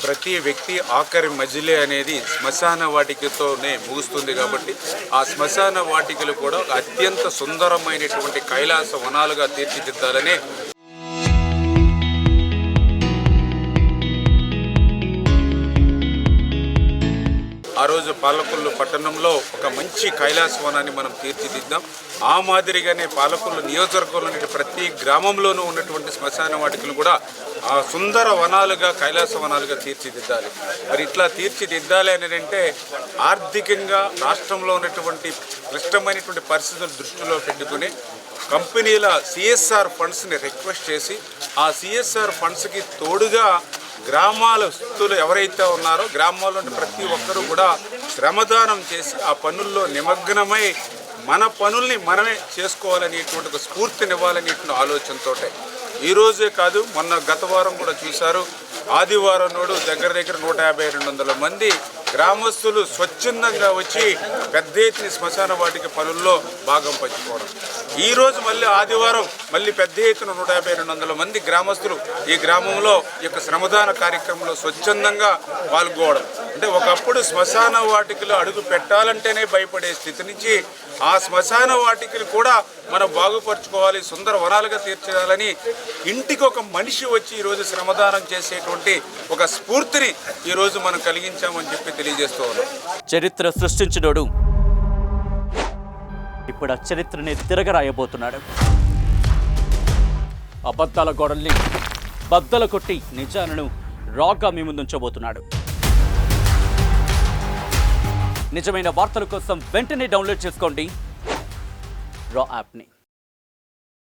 ప్రతి వ్యక్తి ఆఖరి మజిలీ అనేది శ్మశాన వాటికతోనే ముగుస్తుంది. కాబట్టి ఆ శ్మశాన వాటికలు కూడా ఒక అత్యంత సుందరమైనటువంటి కైలాస వనాలుగా తీర్చిదిద్దాలని ఆ రోజు పాలకొల్లు పట్టణంలో ఒక మంచి కైలాస వనాన్ని మనం తీర్చిదిద్దాం. ఆ మాదిరిగానే పాలకొల్లు నియోజకవర్గంలోని ప్రతి గ్రామంలోనూ ఉన్నటువంటి శ్మశాన వాటికలు కూడా ఆ సుందర వనాలుగా కైలాస వనాలుగా తీర్చిదిద్దాలి. మరి ఇట్లా తీర్చిదిద్దాలి అని అంటే ఆర్థికంగా రాష్ట్రంలో ఉన్నటువంటి క్లిష్టమైనటువంటి పరిస్థితులు దృష్టిలో పెట్టుకుని కంపెనీల సిఎస్ఆర్ ఫండ్స్ని రిక్వెస్ట్ చేసి ఆ సిఎస్ఆర్ ఫండ్స్కి తోడుగా గ్రామాలస్తులు ఎవరైతే ఉన్నారో గ్రామాల్లో ప్రతి ఒక్కరూ కూడా శ్రమదానం చేసి ఆ పనుల్లో నిమగ్నమై మన పనుల్ని మనమే చేసుకోవాలనేటువంటి ఒక స్ఫూర్తినివ్వాలనేటువంటి ఆలోచనతో ఈరోజే కాదు మొన్న గత వారం కూడా చూశారు. ఆదివారం నాడు దగ్గర 150-200 మంది గ్రామస్తులు స్వచ్ఛందంగా వచ్చి పెద్ద ఎత్తున శ్మశాన వాటిక పనుల్లో భాగం పంచుకోవడం. ఈరోజు మళ్ళీ ఆదివారం మళ్ళీ పెద్ద ఎత్తున 150-200 మంది గ్రామస్తులు ఈ గ్రామంలో ఈ యొక్క శ్రమదాన కార్యక్రమంలో స్వచ్ఛందంగా పాల్గొనడం. అంటే ఒకప్పుడు శ్మశాన వాటికలు అడుగు పెట్టాలంటేనే భయపడే స్థితి నుంచి ఆ శ్మశాన వాటికలు కూడా మనం బాగుపరుచుకోవాలి, సుందర వనాలుగా తీర్చాలని ఇంటికి ఒక మనిషి వచ్చి ఈరోజు శ్రమదానం చేసేటువంటి ఒక స్ఫూర్తిని ఈరోజు మనం కలిగించామని చెప్పి తెలియజేస్తూ ఉన్నాం. చరిత్ర సృష్టించినోడు ఇప్పుడు ఆ చరిత్రని తిరగరాయబోతున్నాడు. అబద్ధాల గోడల్ని బద్దలు కొట్టి నిజాలను రాగా మీ ముందుంచబోతున్నాడు. నిజమైన వార్తల కోసం వెంటనే డౌన్లోడ్ చేసుకోండి రా యాప్ని.